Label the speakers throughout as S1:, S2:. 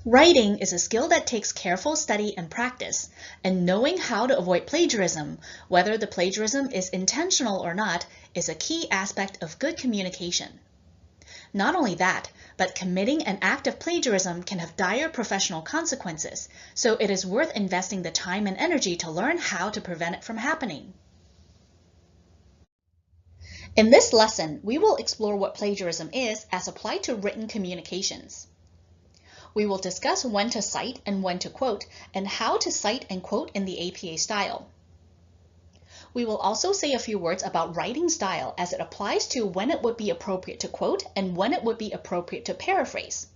S1: Writing is a skill that takes careful study and practice, and knowing how to avoid plagiarism, whether the plagiarism is intentional or not, is a key aspect of good communication. Not only that, but committing an act of plagiarism can have dire professional consequences, so it is worth investing the time and energy to learn how to prevent it from happening. In this lesson, we will explore what plagiarism is as applied to written communications. We will discuss when to cite and when to quote, and how to cite and quote in the APA style. We will also say a few words about writing style as it applies to when it would be appropriate to quote and when it would be appropriate to paraphrase.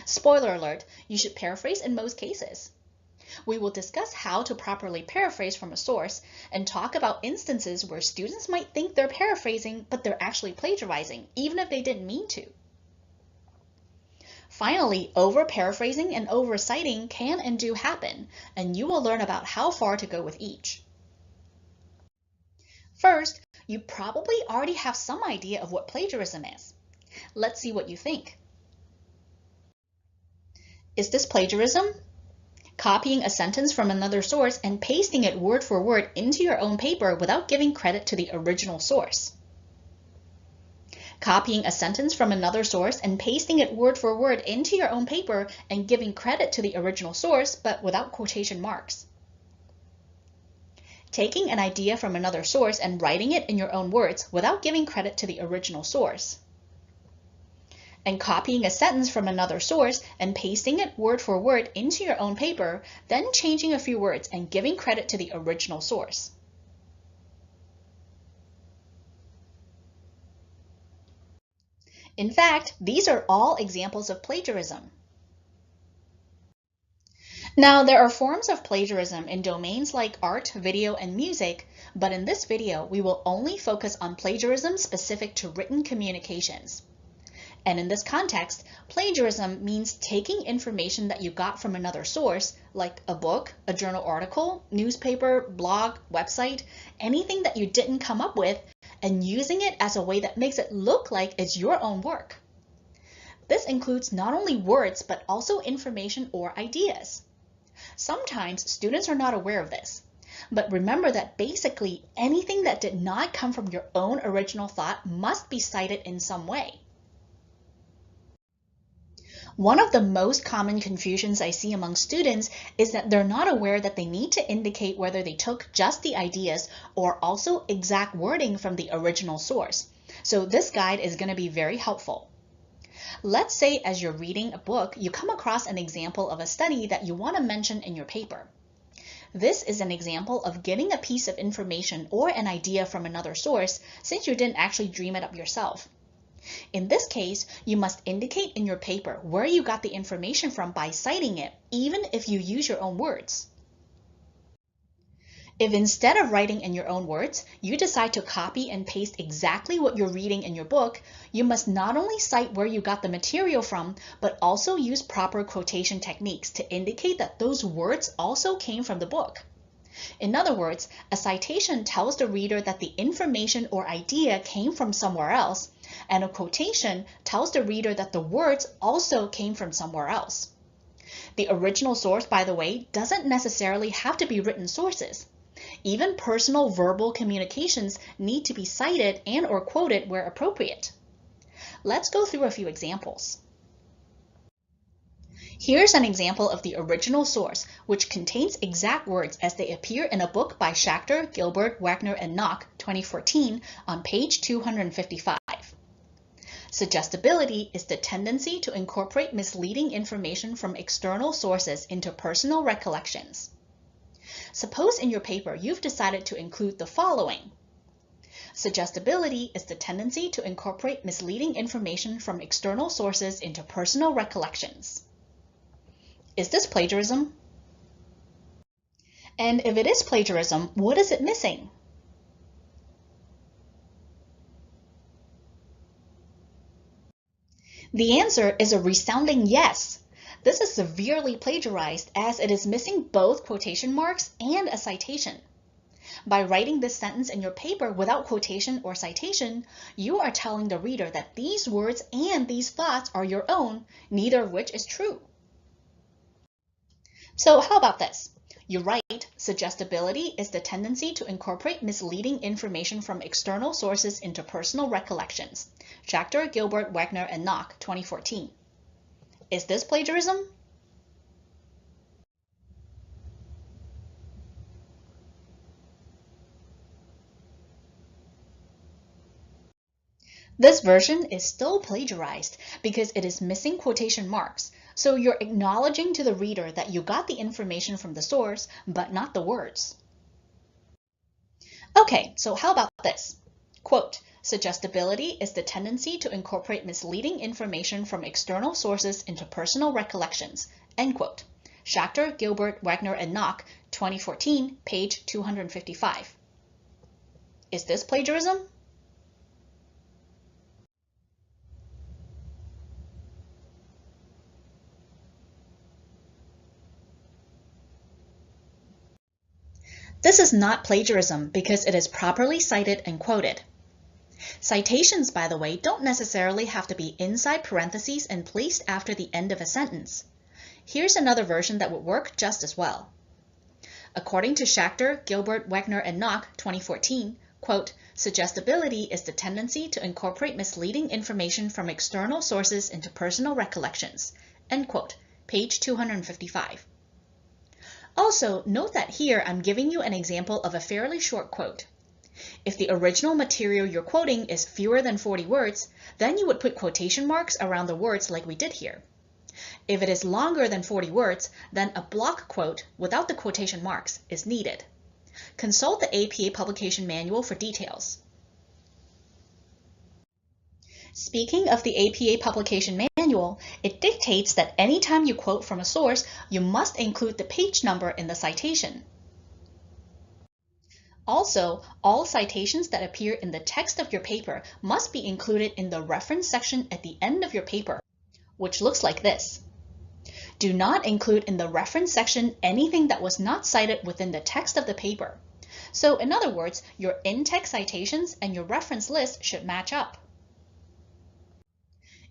S1: Spoiler alert, you should paraphrase in most cases. We will discuss how to properly paraphrase from a source and talk about instances where students might think they're paraphrasing, but they're actually plagiarizing, even if they didn't mean to. Finally, over-paraphrasing and over-citing can and do happen, and you will learn about how far to go with each. First, you probably already have some idea of what plagiarism is. Let's see what you think. Is this plagiarism? Copying a sentence from another source and pasting it word for word into your own paper without giving credit to the original source. Copying a sentence from another source and pasting it word for word into your own paper and giving credit to the original source, but without quotation marks. Taking an idea from another source and writing it in your own words without giving credit to the original source. And copying a sentence from another source and pasting it word for word into your own paper, then changing a few words and giving credit to the original source. In fact, these are all examples of plagiarism. Now, there are forms of plagiarism in domains like art, video, and music, but in this video, we will only focus on plagiarism specific to written communications. And in this context, plagiarism means taking information that you got from another source, like a book, a journal article, newspaper, blog, website, anything that you didn't come up with, and using it as a way that makes it look like it's your own work. This includes not only words, but also information or ideas. Sometimes students are not aware of this, but remember that basically anything that did not come from your own original thought must be cited in some way. One of the most common confusions I see among students is that they're not aware that they need to indicate whether they took just the ideas or also exact wording from the original source. So this guide is going to be very helpful. Let's say as you're reading a book, you come across an example of a study that you want to mention in your paper. This is an example of getting a piece of information or an idea from another source since you didn't actually dream it up yourself. In this case, you must indicate in your paper where you got the information from by citing it, even if you use your own words. If instead of writing in your own words, you decide to copy and paste exactly what you're reading in your book, you must not only cite where you got the material from, but also use proper quotation techniques to indicate that those words also came from the book. In other words, a citation tells the reader that the information or idea came from somewhere else, and a quotation tells the reader that the words also came from somewhere else. The original source, by the way, doesn't necessarily have to be written sources. Even personal verbal communications need to be cited and or quoted where appropriate. Let's go through a few examples. Here's an example of the original source, which contains exact words as they appear in a book by Schachter, Gilbert, Wagner, and Nock, 2014, on page 255. Suggestibility is the tendency to incorporate misleading information from external sources into personal recollections. Suppose in your paper you've decided to include the following. Suggestibility is the tendency to incorporate misleading information from external sources into personal recollections. Is this plagiarism? And if it is plagiarism, what is it missing? The answer is a resounding yes. This is severely plagiarized as it is missing both quotation marks and a citation. By writing this sentence in your paper without quotation or citation, you are telling the reader that these words and these thoughts are your own, neither of which is true. So how about this? You write, suggestibility is the tendency to incorporate misleading information from external sources into personal recollections. Schachter, Gilbert, Wegner, and Nock, 2014. Is this plagiarism? This version is still plagiarized because it is missing quotation marks, so you're acknowledging to the reader that you got the information from the source, but not the words. Okay, so how about this? Quote, suggestibility is the tendency to incorporate misleading information from external sources into personal recollections, end quote. Schachter, Gilbert, Wegner, and Nock, 2014, page 255. Is this plagiarism? This is not plagiarism because it is properly cited and quoted. Citations, by the way, don't necessarily have to be inside parentheses and placed after the end of a sentence. Here's another version that would work just as well. According to Schachter, Gilbert, Wegner, and Nock, 2014, quote, suggestibility is the tendency to incorporate misleading information from external sources into personal recollections, end quote, page 255. Also, note that here I'm giving you an example of a fairly short quote. If the original material you're quoting is fewer than 40 words, then you would put quotation marks around the words like we did here. If it is longer than 40 words, then a block quote without the quotation marks is needed. Consult the APA publication manual for details. Speaking of the APA publication manual, it dictates that anytime you quote from a source, you must include the page number in the citation. Also, all citations that appear in the text of your paper must be included in the reference section at the end of your paper, which looks like this. Do not include in the reference section anything that was not cited within the text of the paper. So in other words, your in-text citations and your reference list should match up.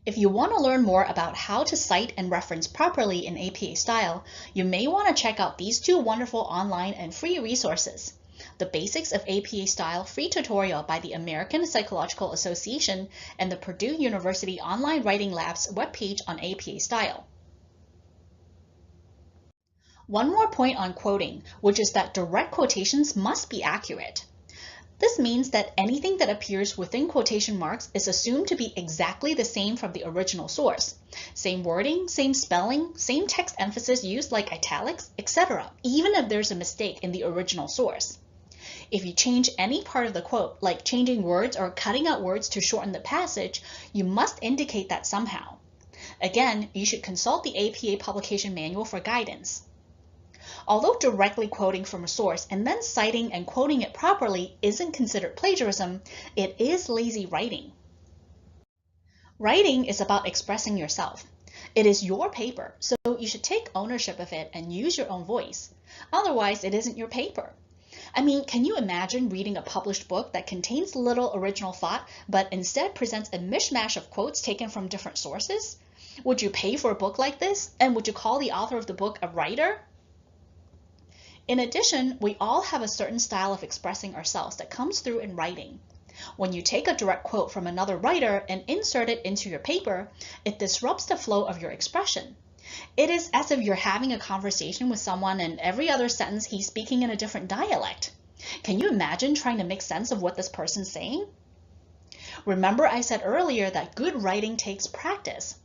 S1: If you want to learn more about how to cite and reference properly in APA style, you may want to check out these two wonderful online and free resources. The Basics of APA Style free tutorial by the American Psychological Association and the Purdue University Online Writing Lab's webpage on APA style. One more point on quoting, which is that direct quotations must be accurate. This means that anything that appears within quotation marks is assumed to be exactly the same from the original source. Same wording, same spelling, same text emphasis used like italics, etc., even if there's a mistake in the original source. If you change any part of the quote, like changing words or cutting out words to shorten the passage, you must indicate that somehow. Again, you should consult the APA publication manual for guidance. Although directly quoting from a source and then citing and quoting it properly isn't considered plagiarism, it is lazy writing. Writing is about expressing yourself. It is your paper, so you should take ownership of it and use your own voice. Otherwise, it isn't your paper. I mean, can you imagine reading a published book that contains little original thought, but instead presents a mishmash of quotes taken from different sources? Would you pay for a book like this? And would you call the author of the book a writer? In addition, we all have a certain style of expressing ourselves that comes through in writing. When you take a direct quote from another writer and insert it into your paper, it disrupts the flow of your expression. It is as if you're having a conversation with someone and every other sentence he's speaking in a different dialect. Can you imagine trying to make sense of what this person's saying? Remember I said earlier that good writing takes practice.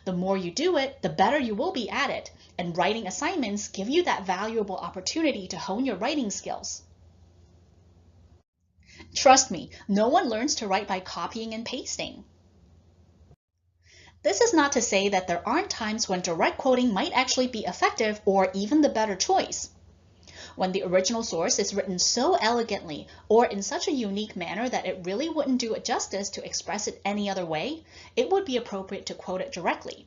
S1: The more you do it, the better you will be at it, and writing assignments give you that valuable opportunity to hone your writing skills. Trust me, no one learns to write by copying and pasting. This is not to say that there aren't times when direct quoting might actually be effective or even the better choice. When the original source is written so elegantly or in such a unique manner that it really wouldn't do it justice to express it any other way, it would be appropriate to quote it directly.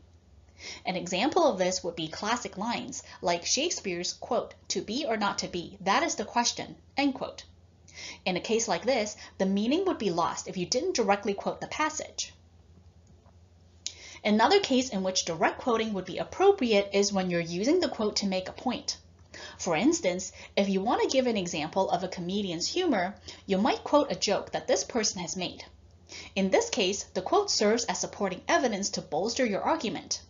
S1: An example of this would be classic lines like Shakespeare's, quote, "To be or not to be, that is the question," end quote. In a case like this, the meaning would be lost if you didn't directly quote the passage. Another case in which direct quoting would be appropriate is when you're using the quote to make a point. For instance, if you want to give an example of a comedian's humor, you might quote a joke that this person has made. In this case, the quote serves as supporting evidence to bolster your argument.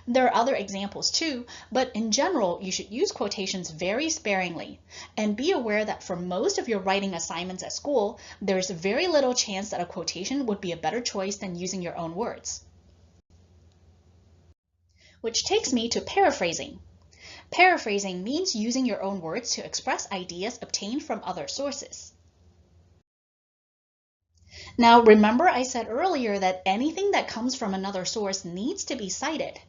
S1: There are other examples too, but in general, you should use quotations very sparingly, and be aware that for most of your writing assignments at school, there's very little chance that a quotation would be a better choice than using your own words. Which takes me to paraphrasing. Paraphrasing means using your own words to express ideas obtained from other sources. Now, remember I said earlier that anything that comes from another source needs to be cited.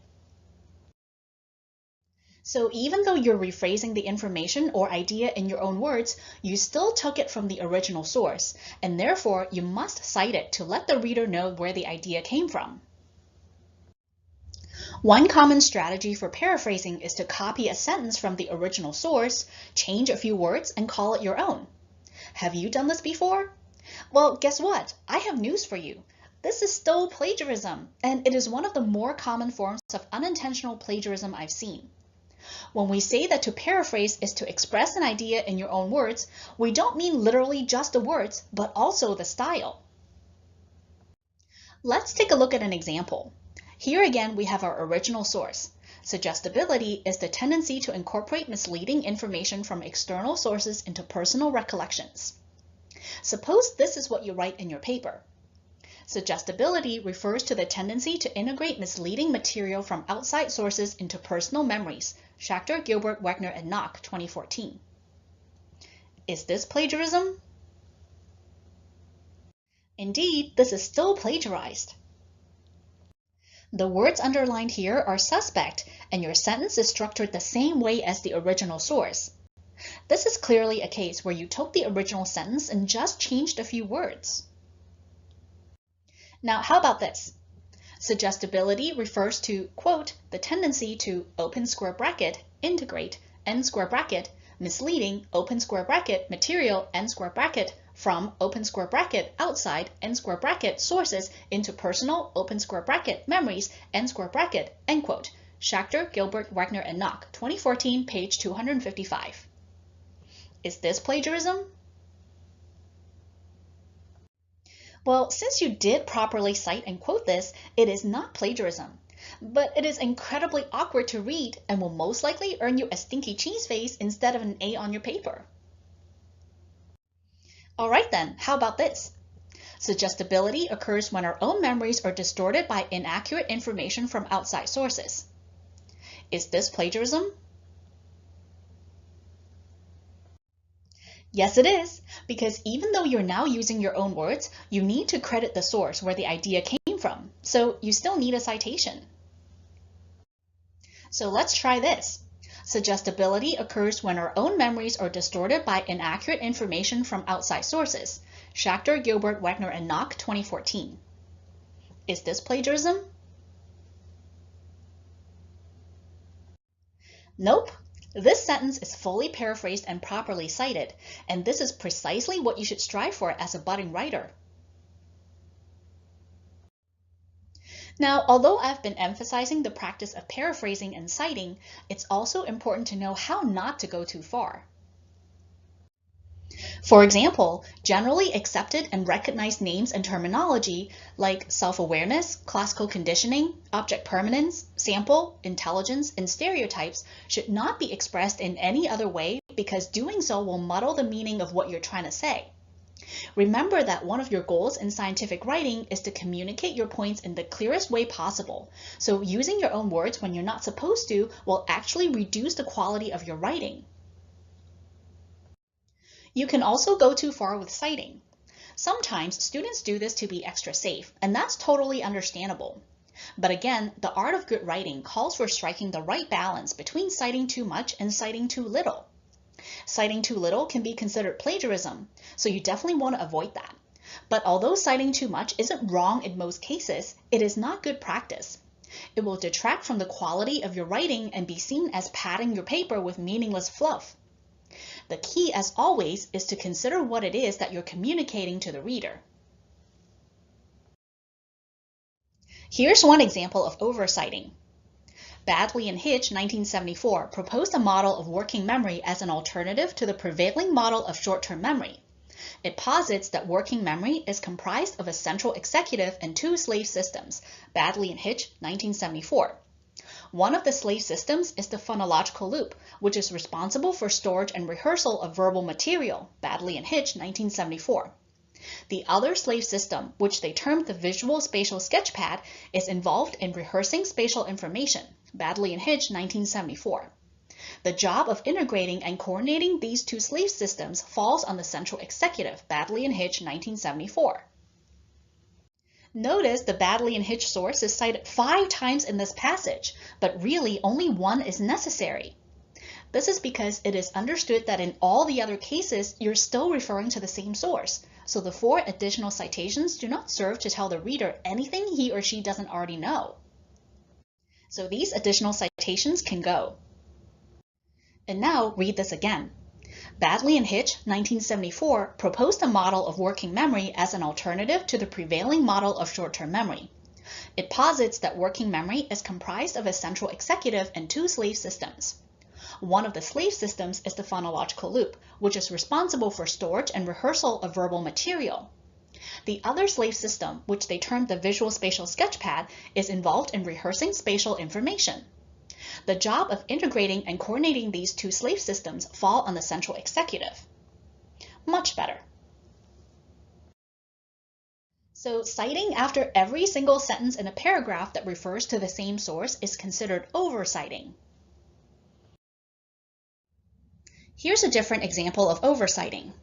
S1: So even though you're rephrasing the information or idea in your own words, you still took it from the original source, and therefore you must cite it to let the reader know where the idea came from. One common strategy for paraphrasing is to copy a sentence from the original source, change a few words, and call it your own. Have you done this before? Well, guess what? I have news for you. This is still plagiarism, and it is one of the more common forms of unintentional plagiarism I've seen. When we say that to paraphrase is to express an idea in your own words, we don't mean literally just the words, but also the style. Let's take a look at an example. Here again, we have our original source. Suggestibility is the tendency to incorporate misleading information from external sources into personal recollections. Suppose this is what you write in your paper. Suggestibility refers to the tendency to integrate misleading material from outside sources into personal memories. Schachter, Gilbert, Wegner, and Nock, 2014. Is this plagiarism? Indeed, this is still plagiarized. The words underlined here are suspect, and your sentence is structured the same way as the original source. This is clearly a case where you took the original sentence and just changed a few words. Now, how about this? Suggestibility refers to, quote, the tendency to, open square bracket, integrate, end square bracket, misleading, open square bracket, material, end square bracket, from, open square bracket, outside, end square bracket, sources into personal, open square bracket, memories, end square bracket, end quote. Schachter, Gilbert, Wegner, and Nock, 2014, page 255. Is this plagiarism? Well, since you did properly cite and quote this, it is not plagiarism. But it is incredibly awkward to read and will most likely earn you a stinky cheese face instead of an A on your paper. Alright then, how about this? Suggestibility occurs when our own memories are distorted by inaccurate information from outside sources. Is this plagiarism? Yes, it is, because even though you're now using your own words, you need to credit the source where the idea came from, so you still need a citation. So let's try this. Suggestibility occurs when our own memories are distorted by inaccurate information from outside sources. Schachter, Gilbert, Wegner, and Nock, 2014. Is this plagiarism? Nope. This sentence is fully paraphrased and properly cited, and this is precisely what you should strive for as a budding writer. Now, although I've been emphasizing the practice of paraphrasing and citing, it's also important to know how not to go too far. For example, generally accepted and recognized names and terminology like self-awareness, classical conditioning, object permanence, sample, intelligence, and stereotypes should not be expressed in any other way because doing so will muddle the meaning of what you're trying to say. Remember that one of your goals in scientific writing is to communicate your points in the clearest way possible, so using your own words when you're not supposed to will actually reduce the quality of your writing. You can also go too far with citing. Sometimes students do this to be extra safe, and that's totally understandable. But again, the art of good writing calls for striking the right balance between citing too much and citing too little. Citing too little can be considered plagiarism, so you definitely want to avoid that. But although citing too much isn't wrong in most cases, it is not good practice. It will detract from the quality of your writing and be seen as padding your paper with meaningless fluff. The key, as always, is to consider what it is that you're communicating to the reader. Here's one example of oversighting. Badley and Hitch, 1974, proposed a model of working memory as an alternative to the prevailing model of short-term memory. It posits that working memory is comprised of a central executive and two slave systems, Badley and Hitch, 1974. One of the slave systems is the phonological loop, which is responsible for storage and rehearsal of verbal material, Badley and Hitch, 1974. The other slave system, which they termed the visual spatial sketchpad, is involved in rehearsing spatial information, Badley and Hitch, 1974. The job of integrating and coordinating these two slave systems falls on the central executive, Badley and Hitch, 1974. Notice the Badley and Hitch source is cited 5 times in this passage, but really only one is necessary. This is because it is understood that in all the other cases, you're still referring to the same source, so the 4 additional citations do not serve to tell the reader anything he or she doesn't already know. So these additional citations can go. And now read this again. Badley and Hitch, 1974, proposed a model of working memory as an alternative to the prevailing model of short-term memory. It posits that working memory is comprised of a central executive and 2 slave systems. One of the slave systems is the phonological loop, which is responsible for storage and rehearsal of verbal material. The other slave system, which they termed the visual spatial sketchpad, is involved in rehearsing spatial information. The job of integrating and coordinating these 2 slave systems fall on the central executive. Much better. So citing after every single sentence in a paragraph that refers to the same source is considered oversighting. Here's a different example of oversighting.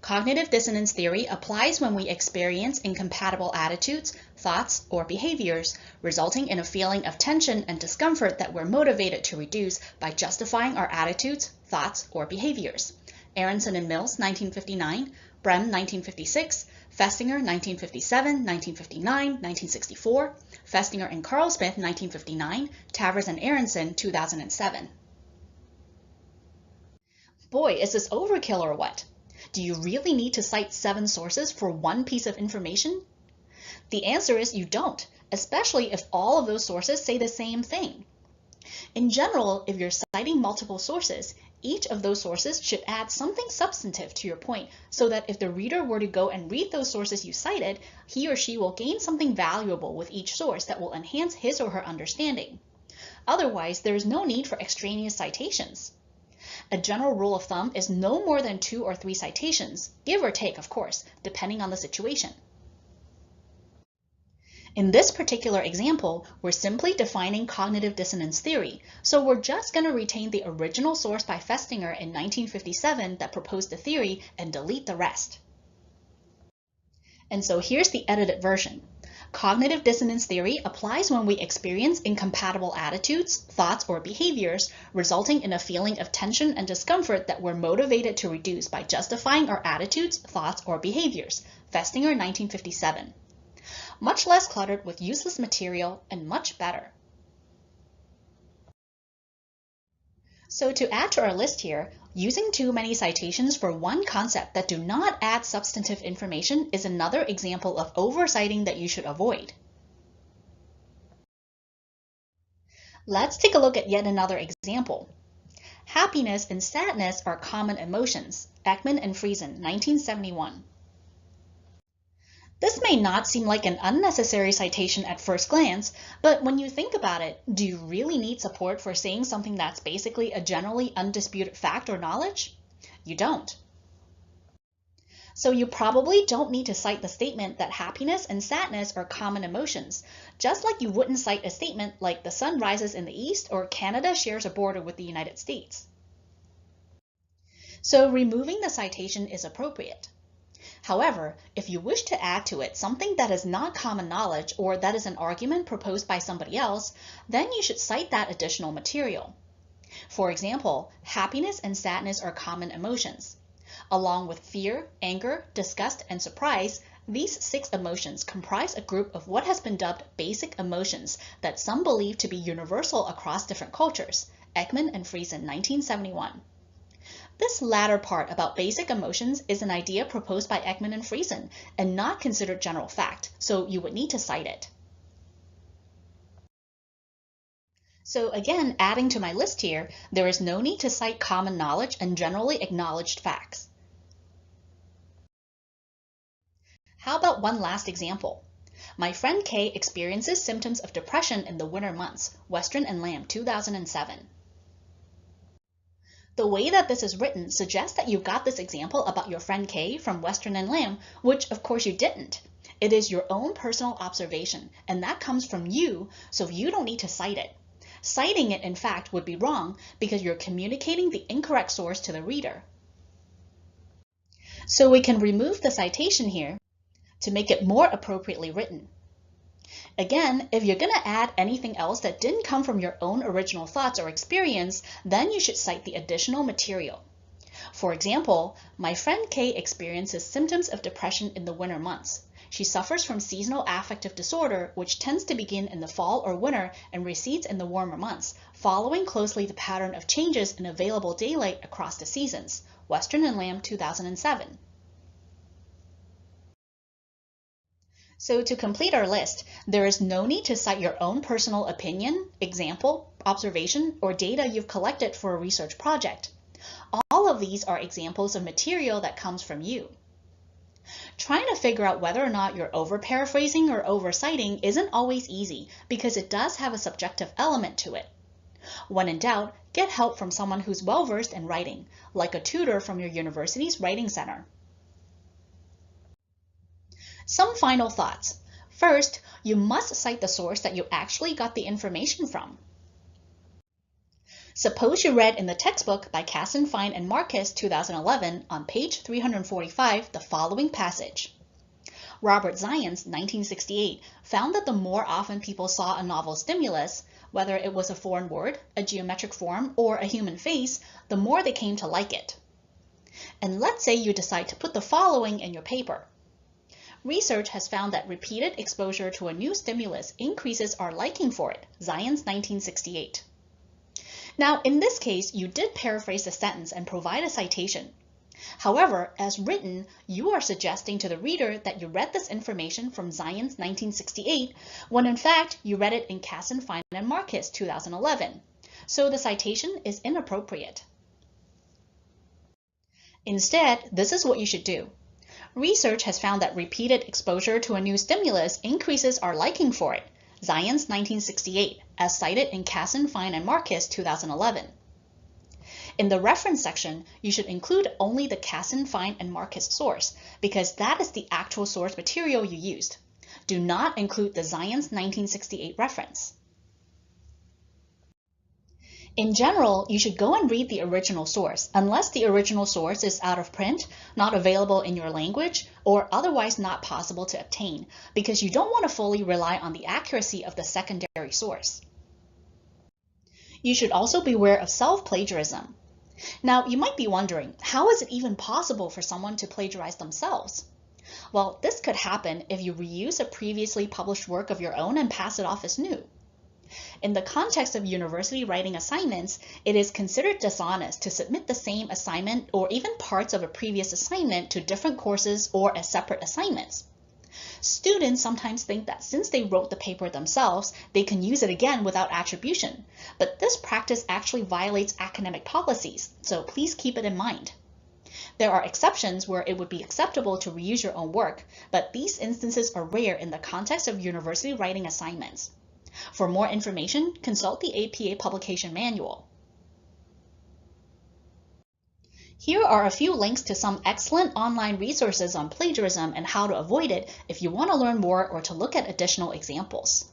S1: Cognitive dissonance theory applies when we experience incompatible attitudes, thoughts, or behaviors, resulting in a feeling of tension and discomfort that we're motivated to reduce by justifying our attitudes, thoughts, or behaviors. Aronson and Mills, 1959, Brehm, 1956, Festinger, 1957, 1959, 1964, Festinger and Carl Smith, 1959, Tavers and Aronson, 2007. Boy, is this overkill or what? Do you really need to cite 7 sources for one piece of information? The answer is you don't, especially if all of those sources say the same thing. In general, if you're citing multiple sources, each of those sources should add something substantive to your point so that if the reader were to go and read those sources you cited, he or she will gain something valuable with each source that will enhance his or her understanding. Otherwise, there is no need for extraneous citations. A general rule of thumb is no more than 2 or 3 citations, give or take, of course, depending on the situation. In this particular example, we're simply defining cognitive dissonance theory, so we're just going to retain the original source by Festinger in 1957 that proposed the theory and delete the rest. And so here's the edited version. Cognitive dissonance theory applies when we experience incompatible attitudes, thoughts, or behaviors, resulting in a feeling of tension and discomfort that we're motivated to reduce by justifying our attitudes, thoughts, or behaviors. Festinger, 1957. Much less cluttered with useless material and much better. So to add to our list here, using too many citations for one concept that do not add substantive information is another example of oversighting that you should avoid. Let's take a look at yet another example. Happiness and sadness are common emotions. Ekman and Friesen, 1971. This may not seem like an unnecessary citation at first glance, but when you think about it, do you really need support for saying something that's basically a generally undisputed fact or knowledge? You don't. So you probably don't need to cite the statement that happiness and sadness are common emotions, just like you wouldn't cite a statement like the sun rises in the east or Canada shares a border with the United States. So removing the citation is appropriate. However, if you wish to add to it something that is not common knowledge or that is an argument proposed by somebody else, then you should cite that additional material. For example, happiness and sadness are common emotions. Along with fear, anger, disgust, and surprise, these 6 emotions comprise a group of what has been dubbed basic emotions that some believe to be universal across different cultures. Ekman and Friesen, 1971. This latter part about basic emotions is an idea proposed by Ekman and Friesen and not considered general fact, so you would need to cite it. So again, adding to my list here, there is no need to cite common knowledge and generally acknowledged facts. How about one last example? My friend Kay experiences symptoms of depression in the winter months, Western and Lamb, 2007. The way that this is written suggests that you got this example about your friend Kay from Western and Lamb, which of course you didn't. It is your own personal observation, and that comes from you, so you don't need to cite it. Citing it, in fact, would be wrong because you're communicating the incorrect source to the reader. So we can remove the citation here to make it more appropriately written. Again, if you're going to add anything else that didn't come from your own original thoughts or experience, then you should cite the additional material. For example, my friend Kay experiences symptoms of depression in the winter months. She suffers from seasonal affective disorder, which tends to begin in the fall or winter and recedes in the warmer months, following closely the pattern of changes in available daylight across the seasons. Western and Lamb, 2007. So to complete our list, there is no need to cite your own personal opinion, example, observation, or data you've collected for a research project. All of these are examples of material that comes from you. Trying to figure out whether or not you're over-paraphrasing or over-citing isn't always easy because it does have a subjective element to it. When in doubt, get help from someone who's well-versed in writing, like a tutor from your university's writing center. Some final thoughts. First, you must cite the source that you actually got the information from. Suppose you read in the textbook by Casson, Fine, and Marcus, 2011, on page 345, the following passage. Robert Zions, 1968, found that the more often people saw a novel stimulus, whether it was a foreign word, a geometric form, or a human face, the more they came to like it. And let's say you decide to put the following in your paper. Research has found that repeated exposure to a new stimulus increases our liking for it, Zions, 1968. Now, in this case, you did paraphrase the sentence and provide a citation. However, as written, you are suggesting to the reader that you read this information from Zions, 1968, when in fact you read it in Casson, Fine, and Marcus, 2011. So the citation is inappropriate. Instead, this is what you should do. Research has found that repeated exposure to a new stimulus increases our liking for it, Zions, 1968, as cited in Casson, Fine, and Marcus, 2011. In the reference section, you should include only the Casson, Fine, and Marcus source, because that is the actual source material you used. Do not include the Zions, 1968 reference. In general, you should go and read the original source, unless the original source is out of print, not available in your language, or otherwise not possible to obtain, because you don't want to fully rely on the accuracy of the secondary source. You should also beware of self-plagiarism. Now, you might be wondering, how is it even possible for someone to plagiarize themselves? Well, this could happen if you reuse a previously published work of your own and pass it off as new. In the context of university writing assignments, it is considered dishonest to submit the same assignment or even parts of a previous assignment to different courses or as separate assignments. Students sometimes think that since they wrote the paper themselves, they can use it again without attribution, but this practice actually violates academic policies, so please keep it in mind. There are exceptions where it would be acceptable to reuse your own work, but these instances are rare in the context of university writing assignments. For more information, consult the APA Publication Manual. Here are a few links to some excellent online resources on plagiarism and how to avoid it if you want to learn more or to look at additional examples.